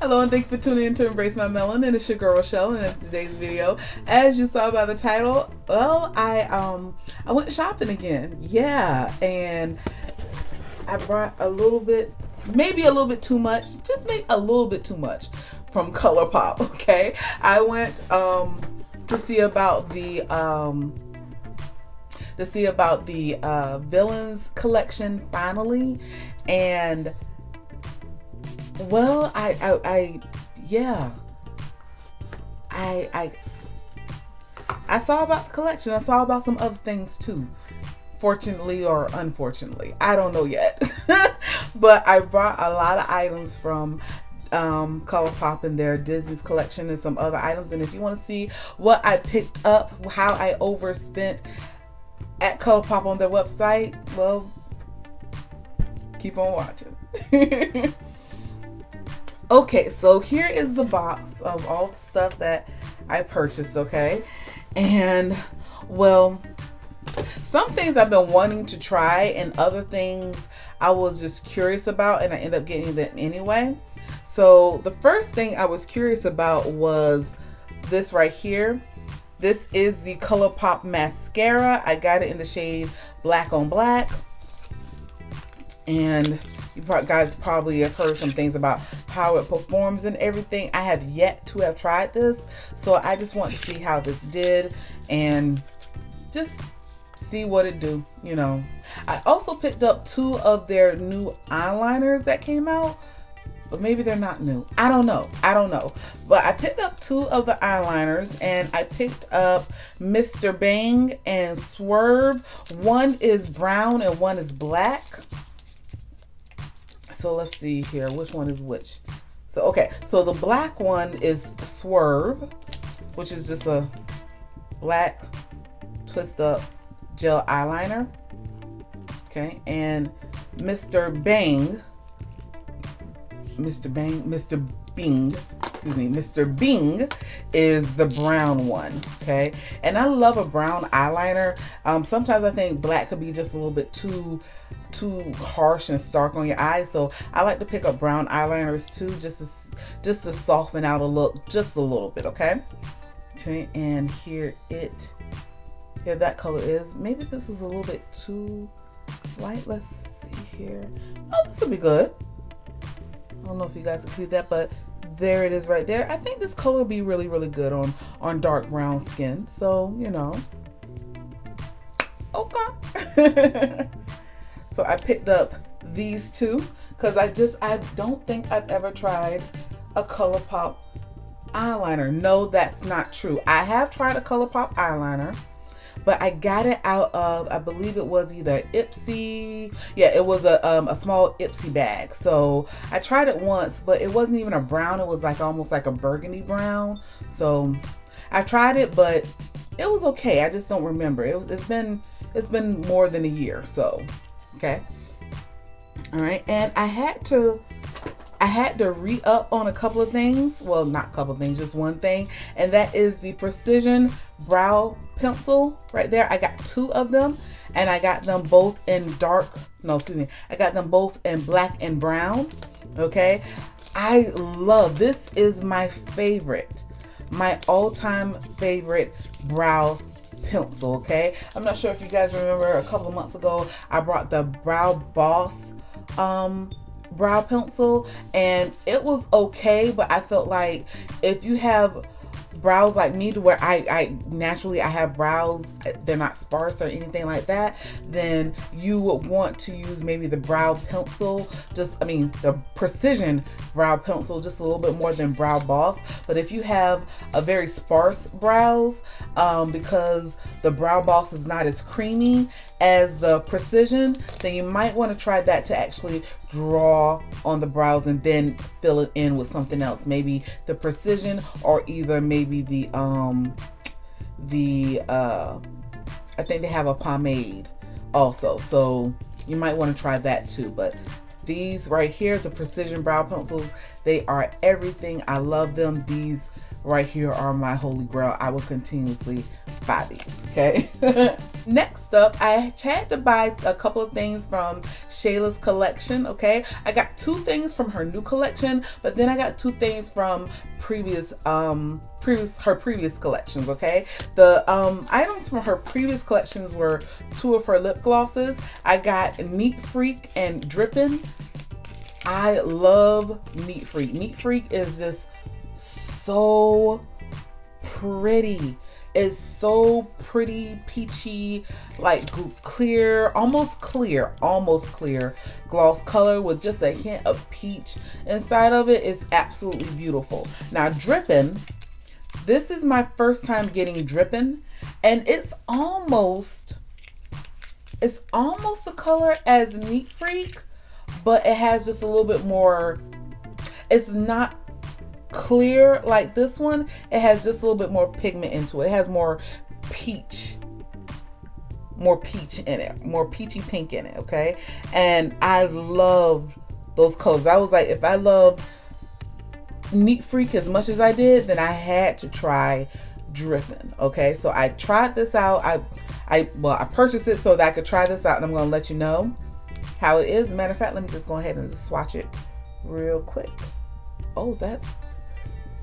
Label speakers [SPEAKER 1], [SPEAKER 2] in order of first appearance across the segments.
[SPEAKER 1] Hello and thank you for tuning in to Embrace My Melon, and it's your girl Rochelle. And in today's video, as you saw by the title, well, I went shopping again. Yeah, and I brought a little bit, maybe a little bit too much, just maybe a little bit too much from ColourPop. Okay, I went to see about the Villains collection finally, and well, I saw about the collection. I saw about some other things too. Fortunately or unfortunately, I don't know yet. But I brought a lot of items from ColourPop in their Disney's collection and some other items. And if you want to see what I picked up, how I overspent at ColourPop on their website, well, keep on watching. Okay, so here is the box of all the stuff that I purchased, okay? And, well, some things I've been wanting to try and other things I was just curious about, and I ended up getting them anyway. So the first thing I was curious about was this right here. This is the ColourPop mascara. I got it in the shade Black on Black. And you guys probably have heard some things about how it performs and everything. I have yet to have tried this, so I just want to see how this did and just see what it do, you know. I also picked up 2 of their new eyeliners that came out, but maybe they're not new. I don't know. But I picked up 2 of the eyeliners, and I picked up Mr. Bang and Swerve. One is brown and one is black. So let's see here, which one is which? So, okay, so the black one is Swerve, which is just a black twist up gel eyeliner. Okay, and Mr. Bing is the brown one. Okay, and I love a brown eyeliner. Sometimes I think black could be just a little bit too harsh and stark on your eyes, so I like to pick up brown eyeliners too, just to soften out a look just a little bit. Okay, and here that color is. Maybe this is a little bit too light. Let's see here. Oh, this will be good. I don't know if you guys can see that, but there it is right there. I think this color will be really, really good on dark brown skin. So, you know. Okay. So I picked up these 2 because I don't think I've ever tried a ColourPop eyeliner. No, that's not true. I have tried a ColourPop eyeliner, but I got it out of, I believe it was either Ipsy. Yeah, it was a small Ipsy bag. So I tried it once, but it wasn't even a brown. It was like almost like a burgundy brown. So I tried it, but it was okay. I just don't remember. It's been more than a year. So, okay. All right, and I had to re-up on a couple of things. Well, not a couple of things, just one thing. And that is the Precision Brow Pencil right there. I got 2 of them, and I got them both in I got them both in black and brown. Okay. I love, this is my all-time favorite brow pencil. Okay. I'm not sure if you guys remember, a couple of months ago, I brought the Brow Boss brow pencil, and it was okay, but I felt like if you have brows like me, to where I naturally have brows, they're not sparse or anything like that, then you would want to use maybe the brow pencil, the Precision Brow Pencil, just a little bit more than Brow Boss. But if you have a very sparse brows, because the Brow Boss is not as creamy as the Precision, then you might want to try that to actually draw on the brows and then fill it in with something else, maybe the Precision, or either maybe I think they have a pomade also, so you might want to try that too. But these right here, the Precision Brow Pencils, they are everything. I love them. These right here are my holy grail. I will continuously buy these, okay? Next up, I had to buy a couple of things from Shayla's collection, okay? I got 2 things from her new collection, but then I got 2 things from her previous collections, okay? The items from her previous collections were 2 of her lip glosses. I got Neat Freak and Drippin'. I love Neat Freak. Neat Freak is just so pretty. It's so pretty, peachy, like clear gloss color with just a hint of peach inside of it. Is absolutely beautiful. Now Drippin', this is my first time getting Drippin', and it's almost the color as Neat Freak, but it has just a little bit more, it's not clear like this one. It has just a little bit more pigment into it. It has more peach in it, more peachy pink in it, okay? And I love those colors. I was like, if I love Neat Freak as much as I did, then I had to try Drippin', okay? So I tried this out. I purchased it so that I could try this out, and I'm going to let you know how it is. Matter of fact, let me just go ahead and just swatch it real quick. Oh, that's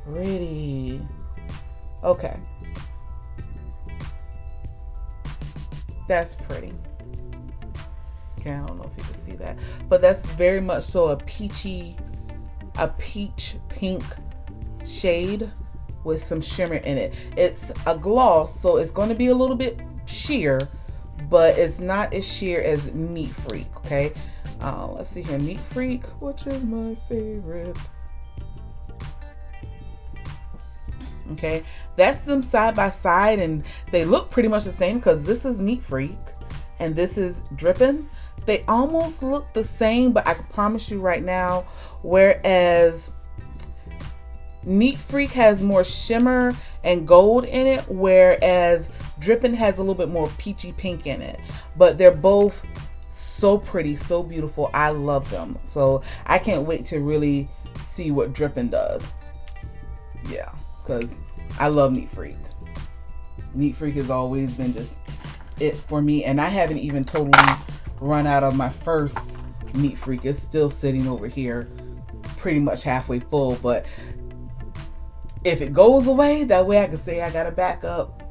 [SPEAKER 1] pretty. Okay. That's pretty. Okay, I don't know if you can see that, but that's very much so a peach pink shade with some shimmer in it. It's a gloss, so it's going to be a little bit sheer, but it's not as sheer as Neat Freak, okay? Let's see here. Neat Freak, which is my favorite. Okay, that's them side by side, and they look pretty much the same because this is Neat Freak and this is Drippin'. They almost look the same, but I can promise you right now, whereas Neat Freak has more shimmer and gold in it, whereas Drippin' has a little bit more peachy pink in it. But they're both so pretty, so beautiful. I love them. So I can't wait to really see what Drippin' does. Yeah, because I love Neat Freak. Neat Freak has always been just it for me, and I haven't even totally run out of my first Neat Freak. It's still sitting over here pretty much halfway full, but if it goes away, that way I can say I got a backup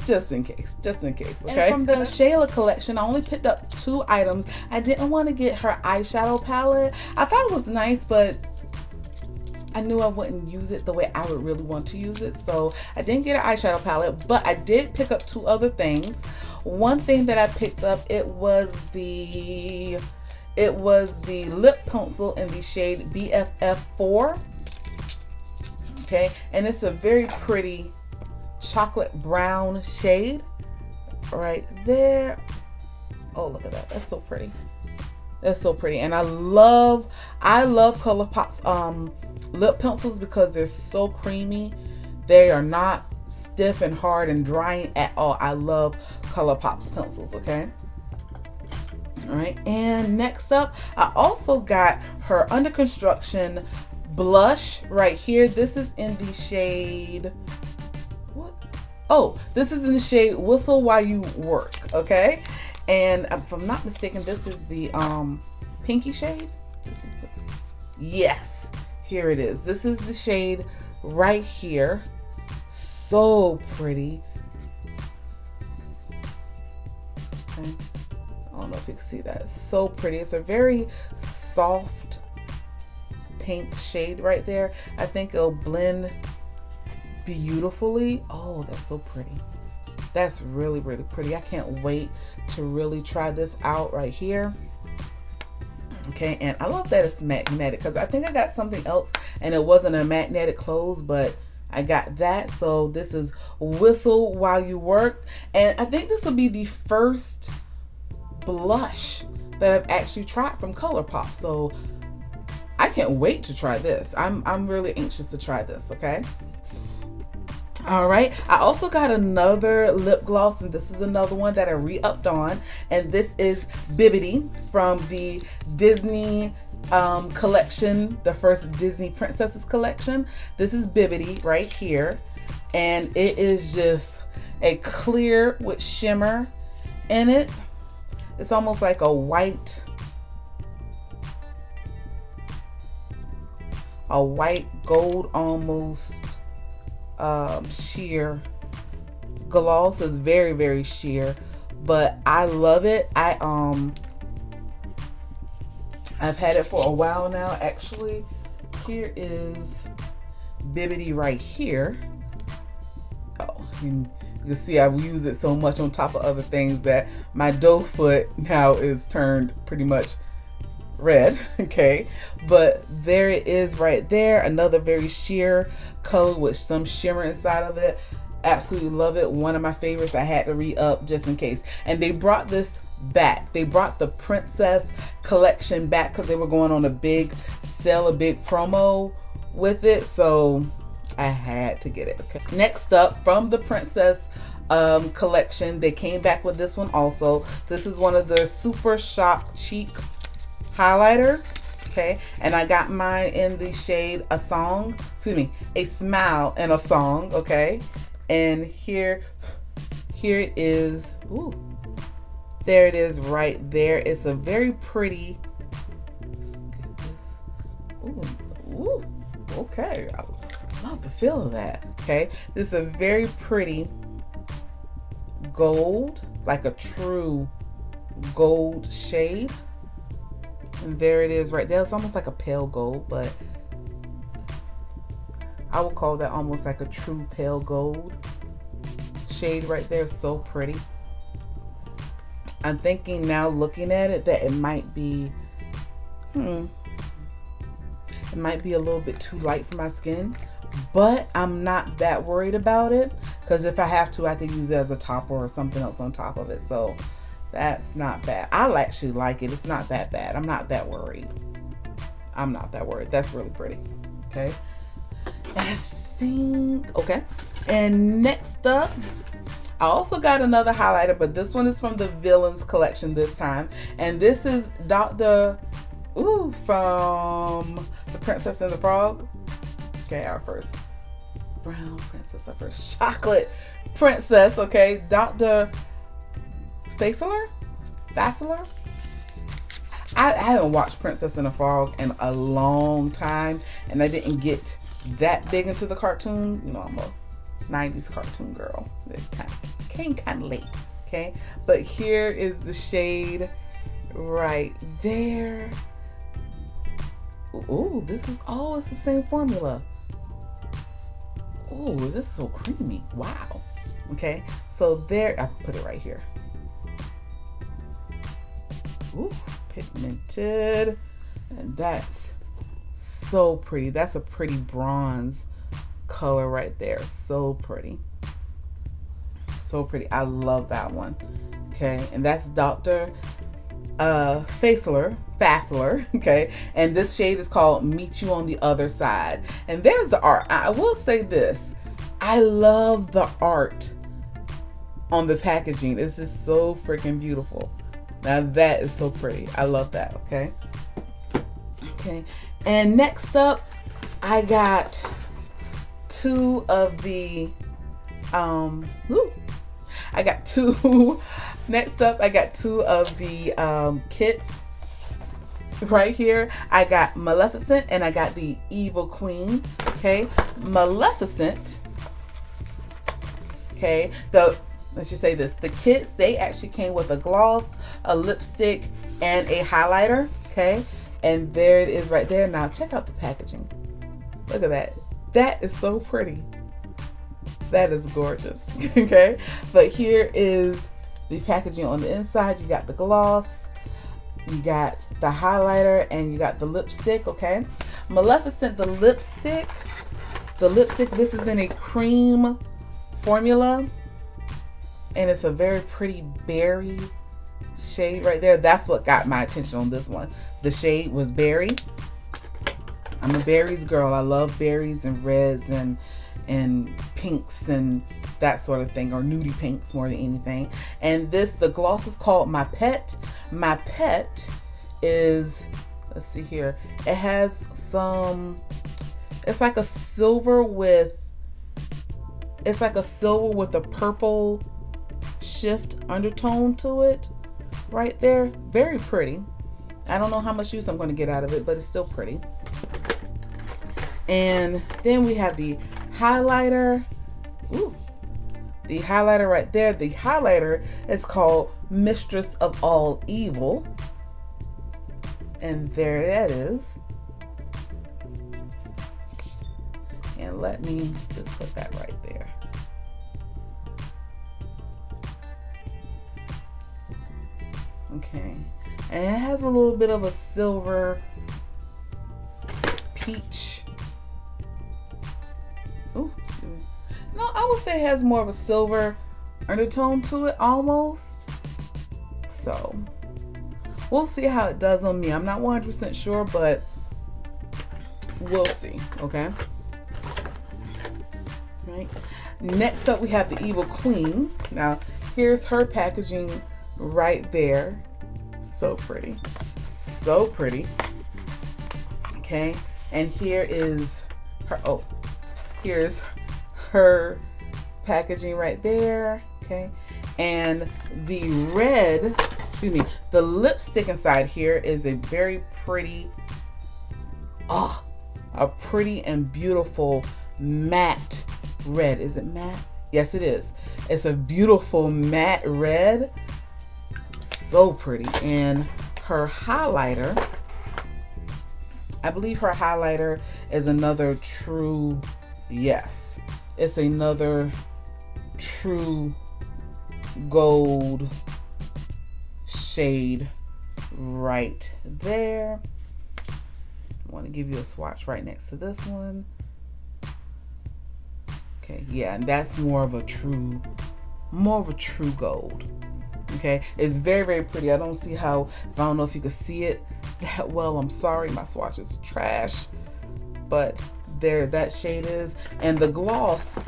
[SPEAKER 1] just in case, okay? And from the Shayla collection, I only picked up 2 items. I didn't want to get her eyeshadow palette. I thought it was nice, but I knew I wouldn't use it the way I would really want to use it, so I didn't get an eyeshadow palette, but I did pick up 2 other things. One thing that I picked up, it was the lip pencil in the shade BFF4, okay? And it's a very pretty chocolate brown shade right there. Oh, look at that. That's so pretty. That's so pretty. And I love ColourPop's lip pencils because they're so creamy. They are not stiff and hard and drying at all. I love ColourPop's pencils, okay? All right, and next up, I also got her Under Construction blush right here. This is in the shade, what? Oh, this is in the shade Whistle While You Work, okay? And if I'm not mistaken, this is the pinky shade. Yes, here it is. This is the shade right here. So pretty. Okay. I don't know if you can see that. It's so pretty. It's a very soft pink shade right there. I think it'll blend beautifully. Oh, that's so pretty. That's really, really pretty. I can't wait to really try this out right here. Okay, and I love that it's magnetic because I think I got something else and it wasn't a magnetic close, but I got that. So this is Whistle While You Work, and I think this will be the first blush that I've actually tried from ColourPop. So I can't wait to try this. I'm really anxious to try this, okay? All right, I also got another lip gloss, and this is another one that I re-upped on, and this is Bibbidi from the Disney collection, the first Disney Princesses collection. This is Bibbidi right here, and it is just a clear with shimmer in it. It's almost like a white gold almost sheer gloss. Is very, very sheer, but I love it. I've had it for a while now. Actually, here is Bibbidi right here. Oh, and you can see I've used it so much on top of other things that my doe foot now is turned pretty much red. Okay, but there it is right there. Another very sheer color with some shimmer inside of it. Absolutely love it. One of my favorites. I had to re-up just in case. And they brought this back. They brought the Princess collection back because they were going on a big sale, a big promo with it. So I had to get it. Okay. Next up, from the Princess collection, they came back with this one also. This is one of the Super Shock Cheek highlighters. Okay, and I got mine in the shade A Smile and a Song. Okay, and here it is. Ooh, there it is right there. It's a very pretty. Let's get this. Ooh, okay. I love the feel of that. Okay, this is a very pretty gold, like a true gold shade. And there it is right there. It's almost like a pale gold, but I would call that almost like a true pale gold shade right there. So pretty. I'm thinking now, looking at it, that it might be a little bit too light for my skin, but I'm not that worried about it, because if I have to, I could use it as a topper or something else on top of it. So that's not bad. I actually like it. It's not that bad. I'm not that worried. That's really pretty. Okay. And next up, I also got another highlighter, but this one is from the Villains collection this time. And this is Dr. From The Princess and the Frog. Okay, our first brown princess, our first chocolate princess. Okay, Dr. Fassler. I haven't watched Princess and the Frog in a long time, and I didn't get that big into the cartoon. You know, I'm a 90s cartoon girl. It came kind of late. Okay, but here is the shade right there. Ooh, this is, it's the same formula. Ooh, this is so creamy. Wow. Okay, so there, I put it right here. Ooh, pigmented, and that's so pretty. That's a pretty bronze color right there. So pretty. So pretty. I love that one. Okay, and that's Dr. Fassler. Okay, and this shade is called Meet You on the Other Side. And there's the art. I will say this. I love the art on the packaging. It's just so freaking beautiful. Now that is so pretty. I love that. Okay. And next up, I got two of the kits right here. I got Maleficent and I got the Evil Queen. Okay, Maleficent. Okay, let's just say this. The kits, they actually came with a gloss, a lipstick, and a highlighter. Okay, and there it is right there. Now check out the packaging. Look at that. That is so pretty. That is gorgeous. Okay, but here is the packaging on the inside. You got the gloss, you got the highlighter, and you got the lipstick. Okay, Maleficent, the lipstick, this is in a cream formula, and it's a very pretty berry shade right there. That's what got my attention on this one. The shade was berry. I'm a berries girl. I love berries and reds and pinks and that sort of thing, or nudie pinks more than anything. And the gloss is called My Pet. My Pet is let's see here. It has some, it's like a silver with a purple shift undertone to it right there. Very pretty. I don't know how much use I'm going to get out of it, but it's still pretty. And then we have the highlighter. Ooh, the highlighter right there. The highlighter is called Mistress of All Evil. And there that is. And let me just put that right there. Okay. And it has a little bit of a silver peach. Ooh, no, I would say it has more of a silver undertone to it almost. So we'll see how it does on me. I'm not 100% sure, but we'll see. Okay. Right. Next up, we have the Evil Queen. Now, here's her packaging right there. So pretty. So pretty. Okay. And here is her, here's her packaging right there. Okay. And the red, the lipstick inside here is a very pretty, a pretty and beautiful matte red. Is it matte? Yes, it is. It's a beautiful matte red. So pretty. And her highlighter, I believe her highlighter is another true, yes, it's another true gold shade right there. I want to give you a swatch right next to this one. Okay, yeah, and that's more of a true gold. Okay, it's very, very pretty. I don't see how, I don't know if you can see it that well. I'm sorry, my swatches are trash, but there that shade is. And the gloss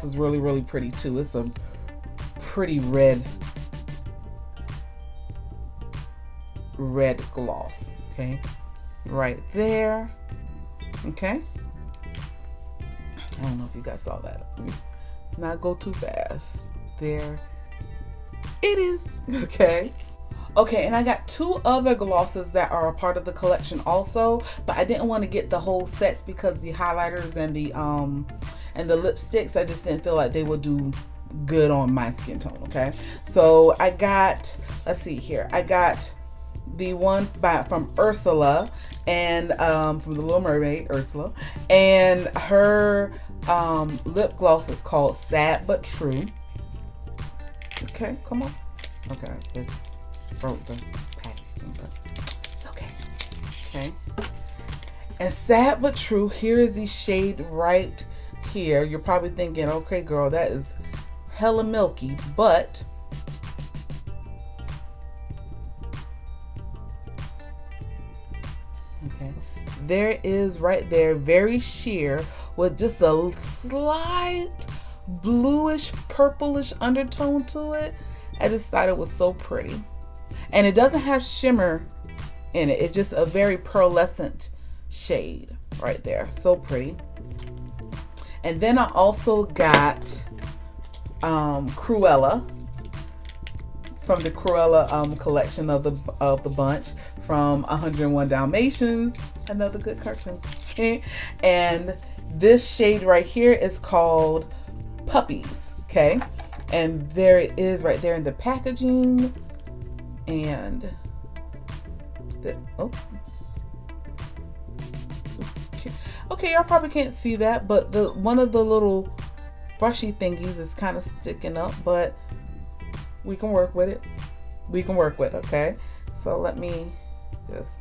[SPEAKER 1] is really, really pretty too. It's a pretty red gloss. Okay, right there. Okay, I don't know if you guys saw that. Let me not go too fast. There it is. Okay. Okay, and I got two other glosses that are a part of the collection also, but I didn't want to get the whole sets because the highlighters and the lipsticks, I just didn't feel like they would do good on my skin tone. Okay, so I got, let's see here, I got the one from Ursula, and from the Little Mermaid, Ursula, and her lip gloss is called Sad But True. Okay, come on. Okay, it's broke the packaging, but it's okay. Okay. And Sad But True, here is the shade right here. You're probably thinking, okay, girl, that is hella milky, but okay, there is right there, very sheer with just a slight bluish purplish undertone to it. I just thought it was so pretty, and it doesn't have shimmer in it. It's just a very pearlescent shade right there. So pretty. And then I also got Cruella from the Cruella collection of the bunch from 101 Dalmatians, another good cartoon. And this shade right here is called Puppies. Okay, and there it is right there in the packaging. And okay, y'all probably can't see that, but one of the little brushy thingies is kind of sticking up, but we can work with it. We can work with it. Okay, so let me just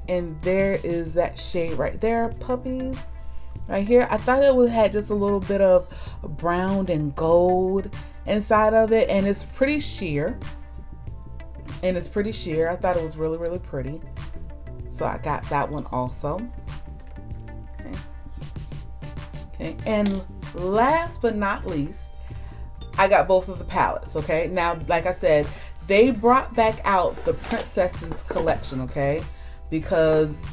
[SPEAKER 1] and there is that shade right there, Puppies, right here. I thought it had just a little bit of brown and gold inside of it, and it's pretty sheer. I thought it was really, really pretty, so I got that one also. Okay. And last but not least, I got both of the palettes, okay? Now, like I said, they brought back out the Princesses collection, okay? Because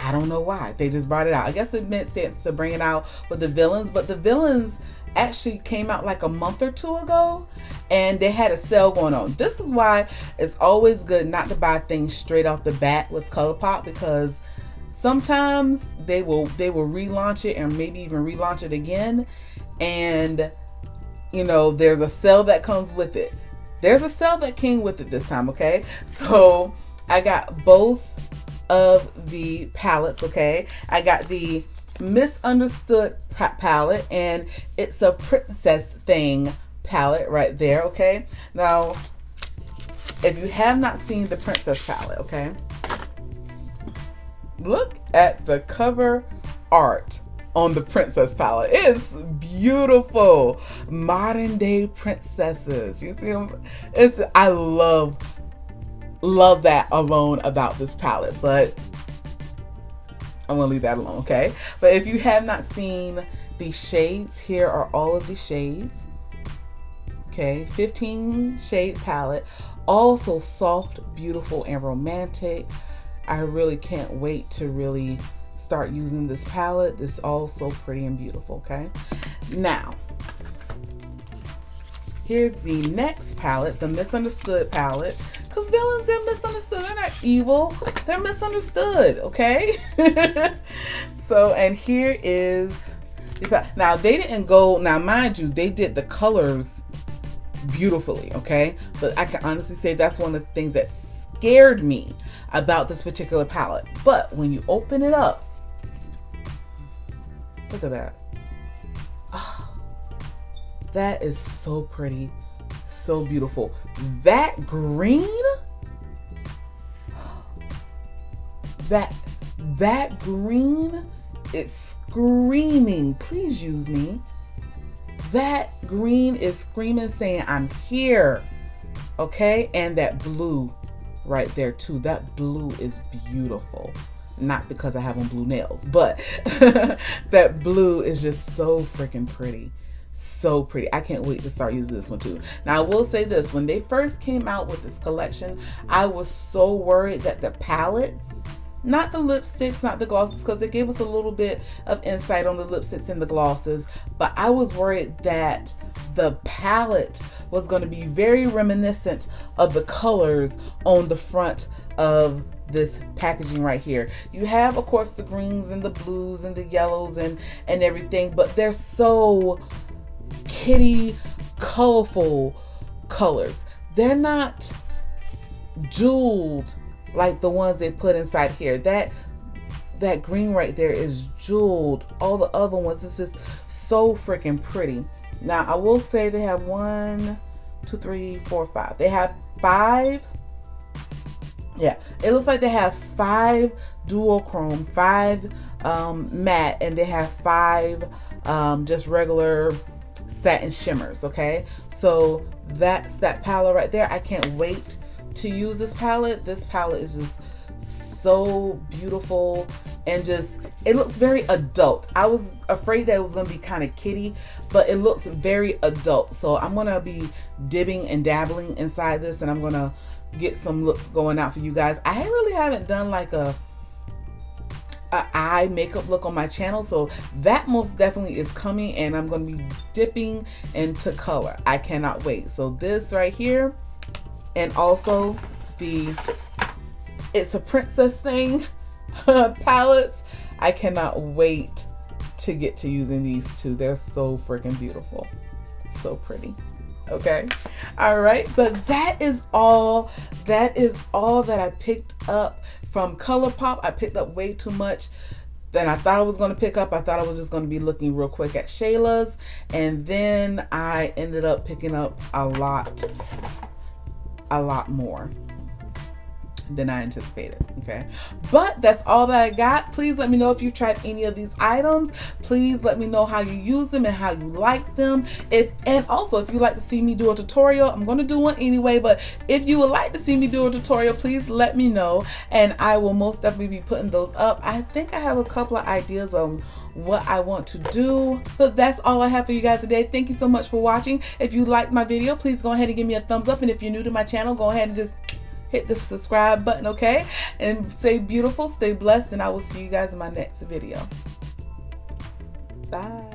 [SPEAKER 1] I don't know why. They just brought it out. I guess it made sense to bring it out with the villains, but the villains actually came out like a month or two ago, and they had a sale going on. This is why it's always good not to buy things straight off the bat with ColourPop, because sometimes they will relaunch it and maybe even relaunch it again, and you know, there's a sale that comes with it. There's a sale that came with it this time, okay? So I got both of the palettes, okay? I got the Misunderstood palette, and it's a princess thing palette right there, okay? Now, if you have not seen the princess palette, okay, look at the cover art on the princess palette. It's beautiful. Modern day princesses. You see what I'm saying? I love that alone about this palette, but I'm gonna leave that alone, okay? But if you have not seen the shades, here are all of the shades. Okay, 15 shade palette. Also soft, beautiful, and romantic. I really can't wait to really start using this palette. This is all so pretty and beautiful, okay? Now, here's the next palette, the Misunderstood palette. Because villains, they're misunderstood. They're not evil. They're misunderstood, okay? So, and here is the palette. Now, they didn't go, now mind you, they did the colors beautifully, okay? But I can honestly say that's one of the things that scared me about this particular palette. But when you open it up, look at that. Oh, that is so pretty. So beautiful. That green, that green, it's screaming, please use me. That green is screaming, saying I'm here, okay? And that blue right there too. That blue is beautiful. Not because I have on blue nails, but that blue is just so freaking pretty. So pretty. I can't wait to start using this one too. Now I will say this, when they first came out with this collection, I was so worried that the palette, not the lipsticks, not the glosses, because they gave us a little bit of insight on the lipsticks and the glosses, but I was worried that the palette was going to be very reminiscent of the colors on the front of this packaging right here. You have, of course, the greens and the blues and the yellows and everything, but they're so kitty, colorful colors. They're not jeweled like the ones they put inside here. That green right there is jeweled. All the other ones, it's just so freaking pretty. Now I will say they have 1, 2, 3, 4, 5. They have 5. Yeah, it looks like they have 5 duochrome, 5 matte, and they have 5 just regular satin shimmers, okay? So that's that palette right there. I can't wait to use this palette. This palette is just so beautiful, and just, it looks very adult. I was afraid that it was going to be kind of kiddie, but it looks very adult. So I'm going to be dibbing and dabbling inside this, and I'm going to get some looks going out for you guys. I really haven't done like a eye makeup look on my channel, so that most definitely is coming, and I'm going to be dipping into color. I cannot wait. So this right here, and also the It's a Princess Thing palettes. I cannot wait to get to using these two. They're so freaking beautiful, so pretty. Okay, all right, but that is all that I picked up from ColourPop. I picked up way too much than I thought I was going to pick up. I thought I was just going to be looking real quick at Shayla's, and then I ended up picking up a lot more than I anticipated. Okay, but that's all that I got. Please let me know if you tried any of these items. Please let me know how you use them and how you like them. And also if you'd like to see me do a tutorial, I'm going to do one anyway, but if you would like to see me do a tutorial, please let me know, and I will most definitely be putting those up. I think I have a couple of ideas on what I want to do. But that's all I have for you guys today. Thank you so much for watching. If you liked my video, please go ahead and give me a thumbs up. And if you're new to my channel, go ahead and just hit the subscribe button, okay? And stay beautiful, stay blessed, and I will see you guys in my next video. Bye.